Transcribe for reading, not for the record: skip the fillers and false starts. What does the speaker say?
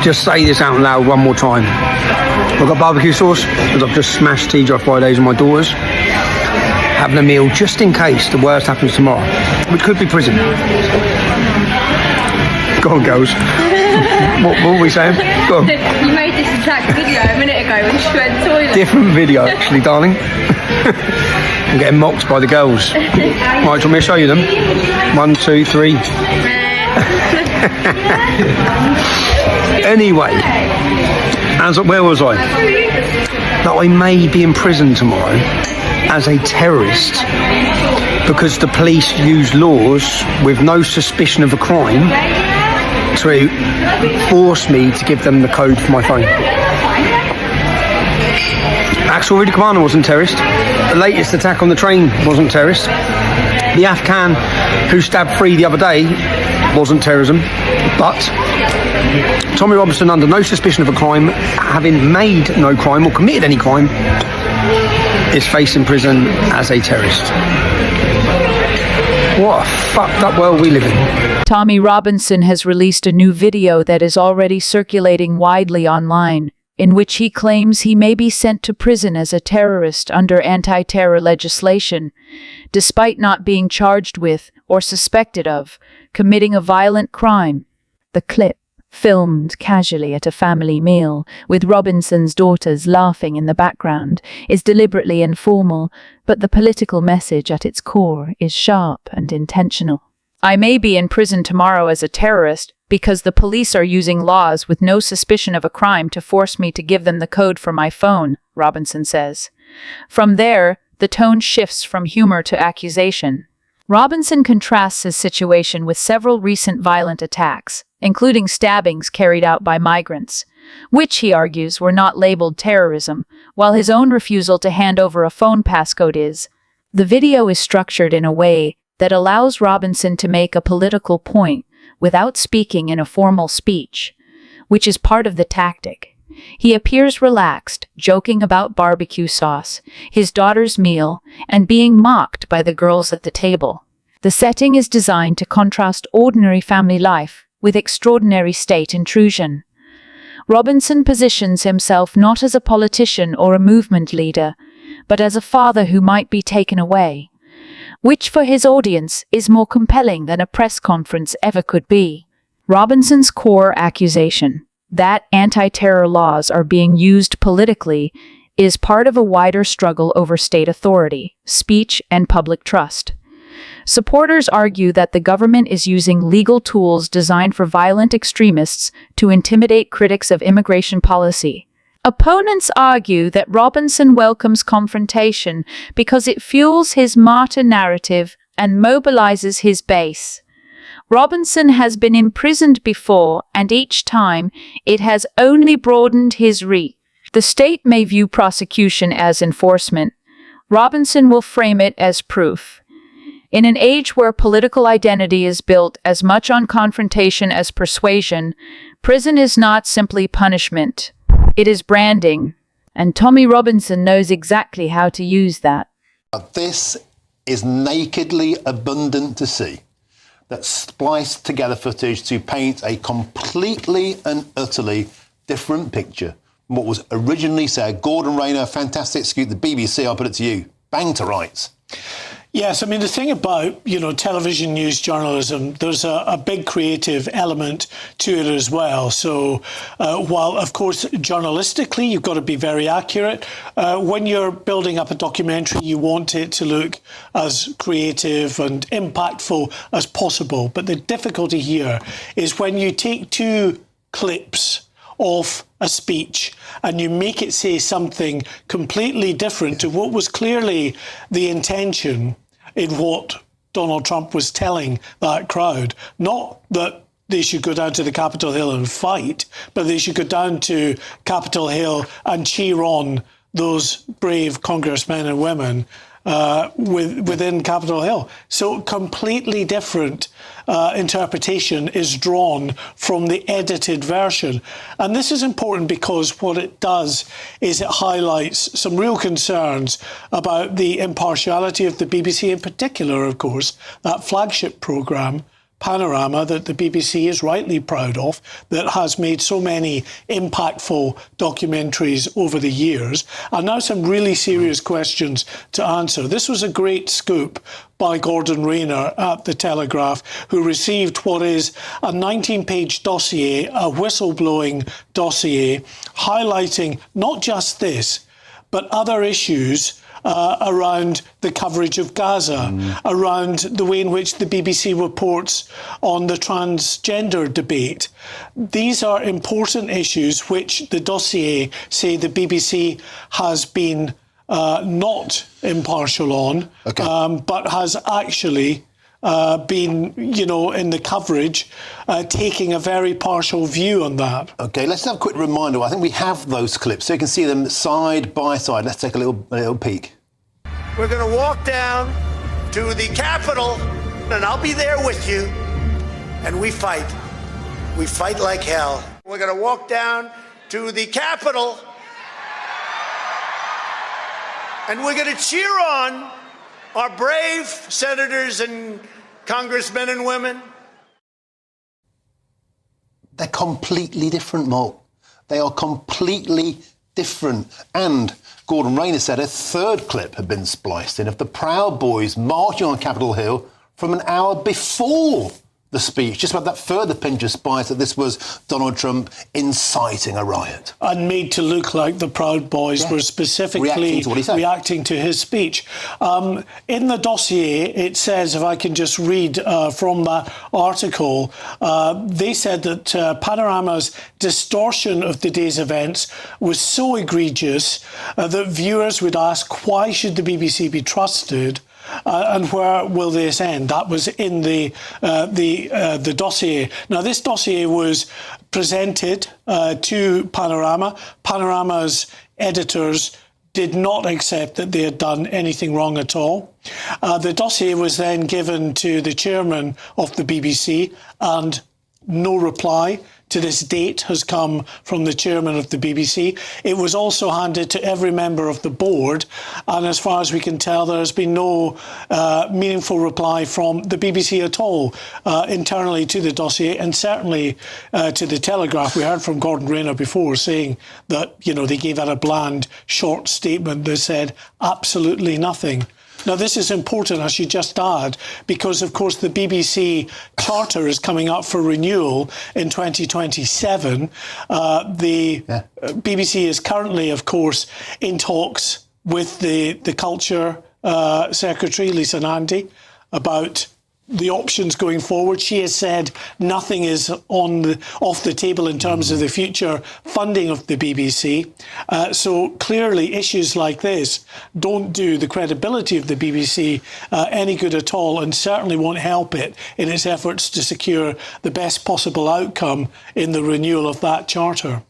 just say this out loud one more time. I've got barbecue sauce because I've just smashed TGI Fridays with my daughters. Having a meal just in case the worst happens tomorrow, which could be prison. Go on, girls. What were we saying? Go on. You made this exact video a minute ago when she went to the toilet. Different video, actually, darling. I'm getting mocked by the girls. Right, do you want me to show you them? 1, 2, 3. Anyway, where was I? That I may be in prison tomorrow as a terrorist because the police use laws with no suspicion of a crime to force me to give them the code for my phone. Axel Reedy Commander wasn't terrorist. The latest attack on the train wasn't terrorist. The Afghan who stabbed 3 the other day wasn't terrorism. But Tommy Robinson, under no suspicion of a crime, having made no crime or committed any crime, is facing prison as a terrorist. What a fucked up world we live in. Tommy Robinson has released a new video that is already circulating widely online, in which he claims he may be sent to prison as a terrorist under anti-terror legislation, despite not being charged with or suspected of committing a violent crime. The clip, filmed casually at a family meal, with Robinson's daughters laughing in the background, is deliberately informal, but the political message at its core is sharp and intentional. I may be in prison tomorrow as a terrorist because the police are using laws with no suspicion of a crime to force me to give them the code for my phone, Robinson says. From there, the tone shifts from humor to accusation. Robinson contrasts his situation with several recent violent attacks, including stabbings carried out by migrants, which he argues were not labeled terrorism, while his own refusal to hand over a phone passcode is. The video is structured in a way that allows Robinson to make a political point without speaking in a formal speech, which is part of the tactic. He appears relaxed, joking about barbecue sauce, his daughter's meal, and being mocked by the girls at the table. The setting is designed to contrast ordinary family life with extraordinary state intrusion. Robinson positions himself not as a politician or a movement leader, but as a father who might be taken away, which for his audience is more compelling than a press conference ever could be. Robinson's core accusation, that anti-terror laws are being used politically, is part of a wider struggle over state authority, speech, and public trust. Supporters argue that the government is using legal tools designed for violent extremists to intimidate critics of immigration policy. Opponents argue that Robinson welcomes confrontation because it fuels his martyr narrative and mobilizes his base. Robinson has been imprisoned before, and each time it has only broadened his reach. The state may view prosecution as enforcement. Robinson will frame it as proof. In an age where political identity is built as much on confrontation as persuasion, prison is not simply punishment. It is branding, and Tommy Robinson knows exactly how to use that. This is nakedly abundant to see, that spliced together footage to paint a completely and utterly different picture from what was originally said. Gordon Rayner, fantastic scoop, the BBC, I'll put it to you. Bang to rights. Yes, I mean, the thing about, television news journalism, there's a big creative element to it as well. So while, of course, journalistically, you've got to be very accurate, when you're building up a documentary, you want it to look as creative and impactful as possible. But the difficulty here is when you take 2 clips of a speech and you make it say something completely different to what was clearly the intention in what Donald Trump was telling that crowd. Not that they should go down to the Capitol Hill and fight, but they should go down to Capitol Hill and cheer on those brave congressmen and women within Capitol Hill. So completely different interpretation is drawn from the edited version. And this is important because what it does is it highlights some real concerns about the impartiality of the BBC in particular, of course, that flagship programme, Panorama that the BBC is rightly proud of, that has made so many impactful documentaries over the years. And now some really serious questions to answer. This was a great scoop by Gordon Rayner at The Telegraph, who received what is a 19-page dossier, a whistleblowing dossier, highlighting not just this, but other issues around the coverage of Gaza, around the way in which the BBC reports on the transgender debate. These are important issues which the dossier say the BBC has been not impartial on, but has actually been, in the coverage, taking a very partial view on that. OK, let's have a quick reminder. I think we have those clips, so you can see them side by side. Let's take a little peek. We're going to walk down to the Capitol, and I'll be there with you, and we fight. We fight like hell. We're going to walk down to the Capitol, and we're going to cheer on our brave senators and congressmen and women. They're completely different, Mark. They are completely different. And Gordon Rayner said a third clip had been spliced in of the Proud Boys marching on Capitol Hill from an hour before the speech, just about that further pinch of spice that this was Donald Trump inciting a riot. And made to look like the Proud Boys were specifically reacting to his speech. In the dossier, it says, if I can just read from that article, they said that Panorama's distortion of the day's events was so egregious that viewers would ask, why should the BBC be trusted? And where will this end? That was in the dossier. Now, this dossier was presented to Panorama. Panorama's editors did not accept that they had done anything wrong at all. The dossier was then given to the chairman of the BBC, and no reply to this date has come from the chairman of the BBC. It was also handed to every member of the board, and as far as we can tell, there has been no meaningful reply from the BBC at all internally to the dossier, and certainly to the Telegraph. We heard from Gordon Rayner before saying that, they gave out a bland, short statement that said absolutely nothing. Now, this is important, I should just add, because, of course, the BBC Charter is coming up for renewal in 2027. The BBC is currently, of course, in talks with the Culture Secretary, Lisa Nandy, about the options going forward. She has said nothing is off the table in terms of the future funding of the BBC. So clearly issues like this don't do the credibility of the BBC any good at all, and certainly won't help it in its efforts to secure the best possible outcome in the renewal of that charter.